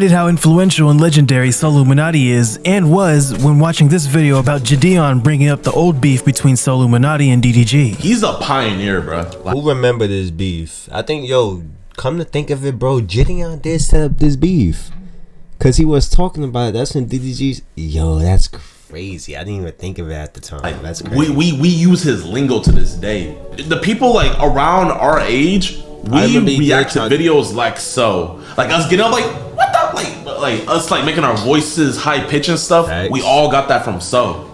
How influential and legendary SoLLUMINATI is and was when watching this video about Gideon bringing up the old beef between SoLLUMINATI and DDG. He's a pioneer, bro. Who remember this beef? I think, yo, come to think of it, bro, Gideon did set up this beef. Because he was talking about it. That's when DDG's... Yo, that's crazy. I didn't even think of it at the time. Like, that's crazy. We use his lingo to this day. The people like around our age, we react to videos like so. Like us getting up like, what the? Like us like making our voices high pitch and stuff. Thanks. We all got that from so.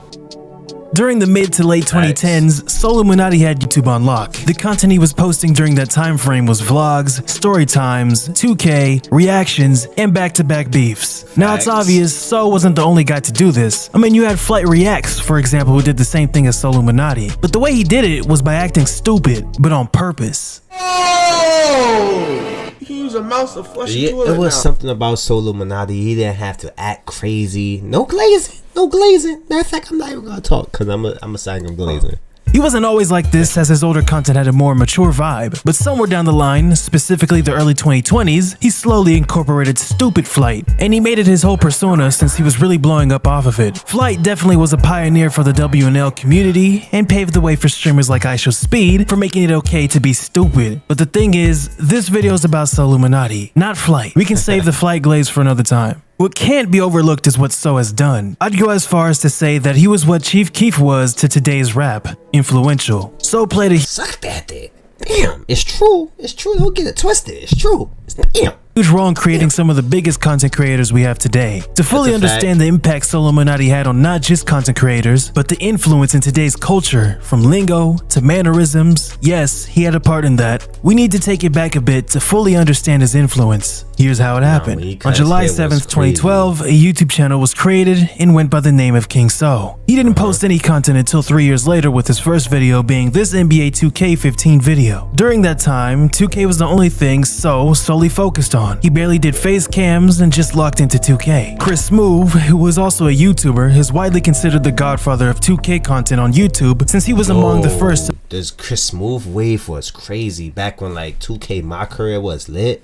During the mid to late 2010s, SoLLUMINATI had YouTube on lock. The content he was posting during that time frame was vlogs, story times, 2K, reactions, and back-to-back beefs. Now it's obvious So wasn't the only guy to do this. I mean, you had Flight Reacts, for example, who did the same thing as SoLLUMINATI. But the way he did it was by acting stupid, but on purpose. Oh! He used a mouse to flush the toilet. It was something about SoLLUMINATI. He didn't have to act crazy. No glazing. No glazing. Matter of fact, I'm not even gonna talk because I'm a sign of glazing. He wasn't always like this, as his older content had a more mature vibe, but somewhere down the line, specifically the early 2020s, he slowly incorporated stupid Flight, and he made it his whole persona since he was really blowing up off of it. Flight definitely was a pioneer for the WNL community, and paved the way for streamers like IShowSpeed for making it okay to be stupid. But the thing is, this video is about SoLLUMINATI, not Flight. We can save the Flight glaze for another time. What can't be overlooked is what So has done. I'd go as far as to say that he was what Chief Keef was to today's rap, influential. So played a suck that dick. Damn, it's true. It's true. Don't get it twisted. It's true. Damn. Huge role in creating some of the biggest content creators we have today. To fully understand the impact SoLLUMINATI had on not just content creators, but the influence in today's culture, from lingo to mannerisms, yes, he had a part in that. We need to take it back a bit to fully understand his influence. Here's how it happened. On July 7th, 2012, a YouTube channel was created and went by the name of King So. He didn't post any content until 3 years later, with his first video being this NBA 2K15 video. During that time, 2K was the only thing So solely focused on. He barely did face cams and just locked into 2K. Chris Smoove, who was also a YouTuber, is widely considered the godfather of 2K content on YouTube since he was among the first. This Chris Smoove wave was crazy back when like 2K my career was lit.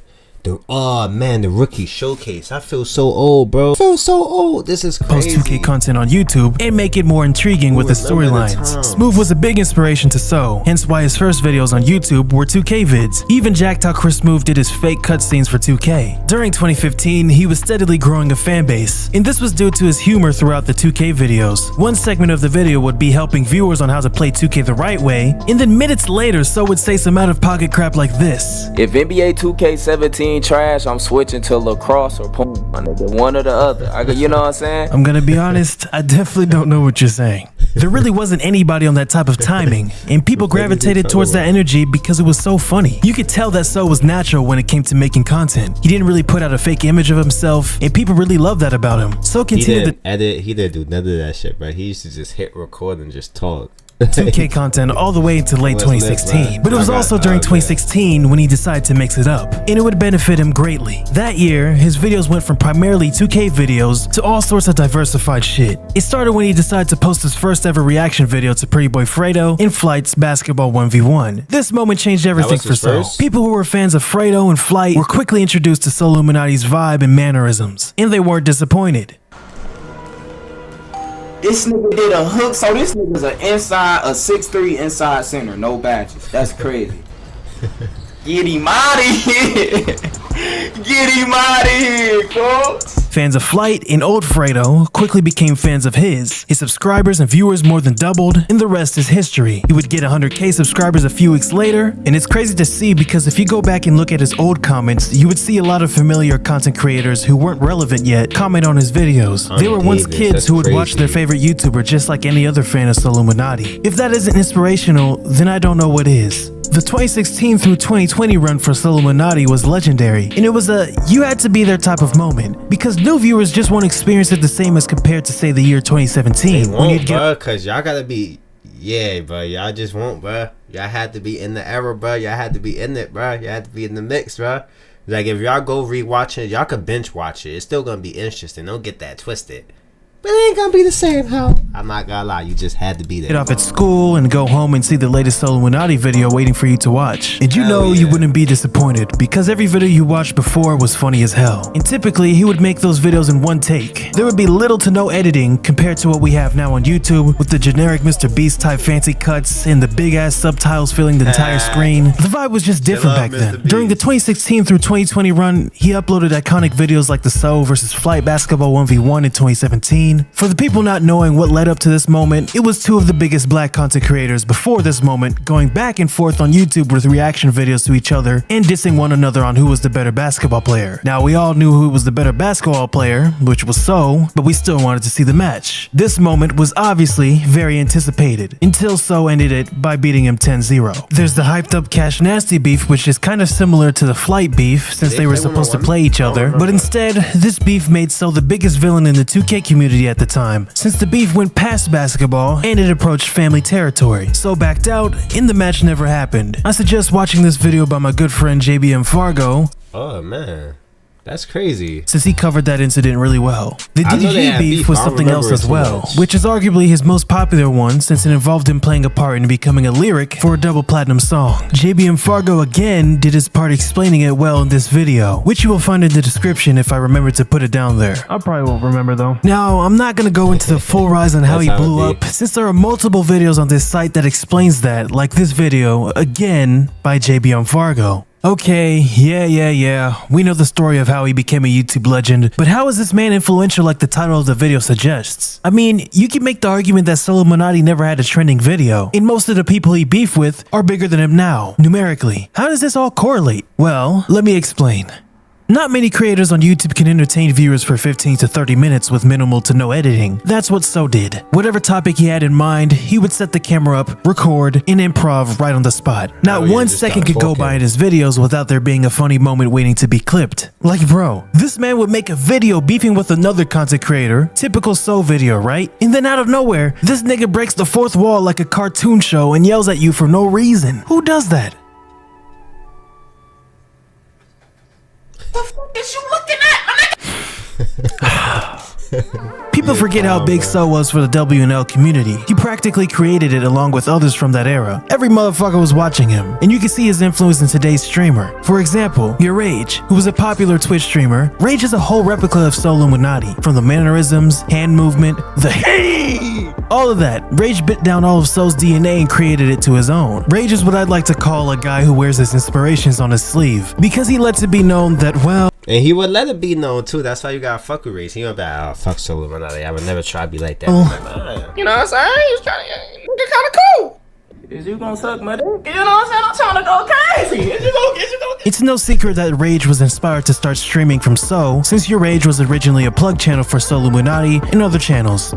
Oh man, the rookie showcase. I feel so old, bro. I feel so old. This is crazy. Post 2K content on YouTube and make it more intriguing with the storylines. Smoove was a big inspiration to So, hence why his first videos on YouTube were 2K vids. He even jacked how Chris Smoove did his fake cutscenes for 2K. During 2015, he was steadily growing a fan base, and this was due to his humor throughout the 2K videos. One segment of the video would be helping viewers on how to play 2K the right way, and then minutes later, So would say some out-of-pocket crap like this. If NBA 2K17 trash, I'm switching to lacrosse or pool, my nigga, one or the other. You know what I'm saying? I'm gonna be honest, I definitely don't know what you're saying. There really wasn't anybody on that type of timing, and people gravitated towards that energy because it was so funny. You could tell that So was natural when it came to making content. He didn't really put out a fake image of himself, and people really loved that about him. So continued. He didn't edit, he didn't do none of that shit, bro. He used to just hit record and just talk. 2K content all the way into late 2016, but it was also during 2016 when he decided to mix it up, and it would benefit him greatly. That year, his videos went from primarily 2K videos to all sorts of diversified shit. It started when he decided to post his first ever reaction video to Pretty Boy Fredo in Flight's basketball 1v1. This moment changed everything for So. People who were fans of Fredo and Flight were quickly introduced to SoLLUMINATI's vibe and mannerisms, and they weren't disappointed. This nigga did a hook, so this nigga's a 6'3" inside center, no badges. That's crazy. Get him out of here. Get him out of here, folks. Fans of Flight and old Fredo quickly became fans of his. His subscribers and viewers more than doubled, and the rest is history. He would get 100K subscribers a few weeks later, and it's crazy to see because if you go back and look at his old comments, you would see a lot of familiar content creators who weren't relevant yet comment on his videos. They were once kids who would watch their favorite YouTuber just like any other fan of SoLLUMINATI. If that isn't inspirational, then I don't know what is. The 2016 through 2020 run for SoLLUMINATI was legendary, and it was a you had to be there type of moment, because new viewers just won't experience it the same as compared to say the year 2017. They won't, bro, cause y'all gotta be, yeah, bro, y'all just won't, bro. Y'all had to be in the era, bro. Y'all had to be in it, bro. Y'all had to be in the mix, bro. Like if y'all go rewatch it, y'all could binge watch it. It's still gonna be interesting. Don't get that twisted. But it ain't gonna be the same, how? I'm not gonna lie, you just had to be there. Get off at school and go home and see the latest Soluminati video waiting for you to watch. And you know you wouldn't be disappointed because every video you watched before was funny as hell. And typically he would make those videos in one take. There would be little to no editing compared to what we have now on YouTube with the generic Mr. Beast type fancy cuts and the big ass subtitles filling the entire screen. The vibe was just different back then. During the 2016 through 2020 run, he uploaded iconic videos like the So versus Flight Basketball 1v1 in 2017. For the people not knowing what led up to this moment, it was two of the biggest black content creators before this moment going back and forth on YouTube with reaction videos to each other and dissing one another on who was the better basketball player. Now we all knew who was the better basketball player, which was So, but we still wanted to see the match. This moment was obviously very anticipated until So ended it by beating him 10-0. There's the hyped up Cash Nasty beef, which is kind of similar to the Flight beef since they were supposed to play each other, but instead this beef made So the biggest villain in the 2K community at the time, since the beef went past basketball and it approached family territory. So backed out and the match never happened. I suggest watching this video by my good friend JBM Fargo. Oh man, that's crazy. Since he covered that incident really well. The DDG beef was something else as well, which is arguably his most popular one since it involved him playing a part in becoming a lyric for a double platinum song. JBM Fargo again did his part explaining it well in this video, which you will find in the description if I remember to put it down there. I probably won't remember though. Now, I'm not gonna go into the full rise on how he blew up since there are multiple videos on this site that explains that, like this video, again, by JBM Fargo. Okay, yeah, we know the story of how he became a YouTube legend, but how is this man influential like the title of the video suggests? I mean, you can make the argument that Soluminati never had a trending video, and most of the people he beefed with are bigger than him now, numerically. How does this all correlate? Well, let me explain. Not many creators on YouTube can entertain viewers for 15 to 30 minutes with minimal to no editing. That's what So did. Whatever topic he had in mind, he would set the camera up, record, and improv right on the spot. Not 1 second could go by in his videos without there being a funny moment waiting to be clipped. Like bro, this man would make a video beefing with another content creator, typical So video, right? And then out of nowhere, this nigga breaks the fourth wall like a cartoon show and yells at you for no reason. Who does that? What the fuck is you looking at, my nigga? People forget how big So was for the WNL community. He practically created it along with others from that era. Every motherfucker was watching him, and you can see his influence in today's streamer. For example, your Rage, who was a popular Twitch streamer. Rage is a whole replica of SoLLUMINATI, from the mannerisms, hand movement, the hey, all of that. Rage bit down all of So's DNA and created it to his own. Rage is what I'd like to call a guy who wears his inspirations on his sleeve, because he lets it be known that, well, and he would let it be known too. That's why you gotta fuck with Rage. He would be like, oh, fuck Soluminati. I would never try to be like that. You know what I'm saying? He was trying to kind of cool. Is you gonna suck my dick? You know what I'm saying? I'm trying to go crazy. Is you gonna It's no secret that Rage was inspired to start streaming from So, since your Rage was originally a plug channel for Soluminati and other channels.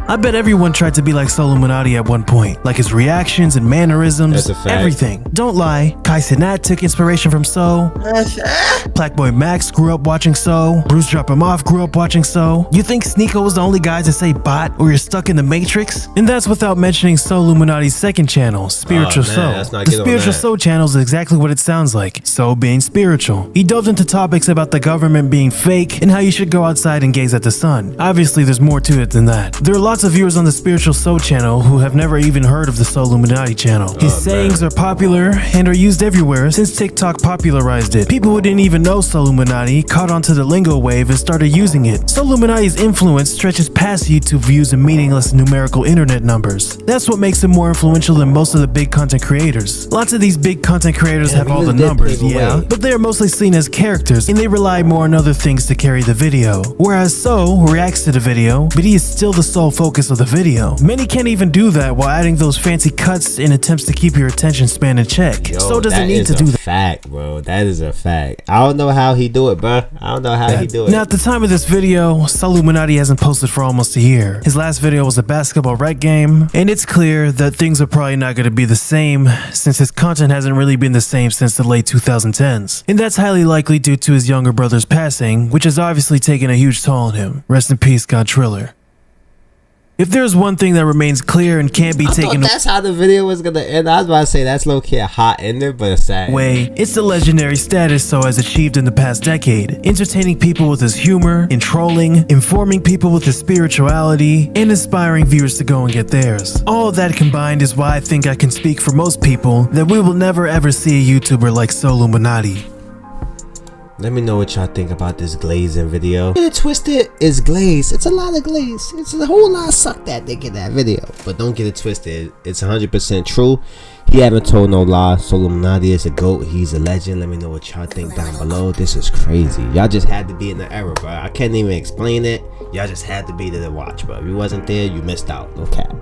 I bet everyone tried to be like Soluminati at one point, like his reactions and mannerisms, everything. Don't lie, Kai Cenat took inspiration from So. Blackboy Max grew up watching So. Bruce Drop Him Off grew up watching So. You think Sneeko was the only guy to say bot or you're stuck in the Matrix? And that's without mentioning Soluminati's second channel, Spiritual So. The Spiritual So channel is exactly what it sounds like, So being spiritual. He delved into topics about the government being fake and how you should go outside and gaze at the sun. Obviously there's more to it than that. There are lots of viewers on the Spiritual So channel who have never even heard of the SoLLUMINATI channel. His sayings are popular and are used everywhere since TikTok popularized it. People who didn't even know SoLLUMINATI caught onto the lingo wave and started using it. SoLLUMINATI's influence stretches past YouTube views and meaningless numerical internet numbers. That's what makes him more influential than most of the big content creators. Lots of these big content creators have all the numbers, yeah, but they are mostly seen as characters and they rely more on other things to carry the video. Whereas So reacts to the video, but he is still the sole focus of the video. Many can't even do that while adding those fancy cuts in attempts to keep your attention span in check. Yo, So doesn't need to do that. Fact, bro. That is a fact. I don't know how he do it, bro. I don't know how he do it. Now, at the time of this video, Soluminati hasn't posted for almost a year. His last video was a basketball rec game, and it's clear that things are probably not going to be the same since his content hasn't really been the same since the late 2010s. And that's highly likely due to his younger brother's passing, which has obviously taken a huge toll on him. Rest in peace, God Triller. If there's one thing that remains clear and can't be taken away, that's how the video was gonna end. I was about to say that's low-key a hot ending, but it's sad. Way, it's the legendary status So has achieved in the past decade, entertaining people with his humor and trolling, informing people with his spirituality, and inspiring viewers to go and get theirs. All of that combined is why I think I can speak for most people that we will never ever see a YouTuber like SoLLUMINATI. Let me know what y'all think about this glazing video. Get it twisted, it's glaze. It's a lot of glaze. It's a whole lot of suck that dick in that video. But don't get it twisted. It's 100% true. He haven't told no lie. SoLLUMINATI is a GOAT. He's a legend. Let me know what y'all think down below. This is crazy. Y'all just had to be in the era, bro. I can't even explain it. Y'all just had to be there to watch, bro. If you wasn't there, you missed out. No cap.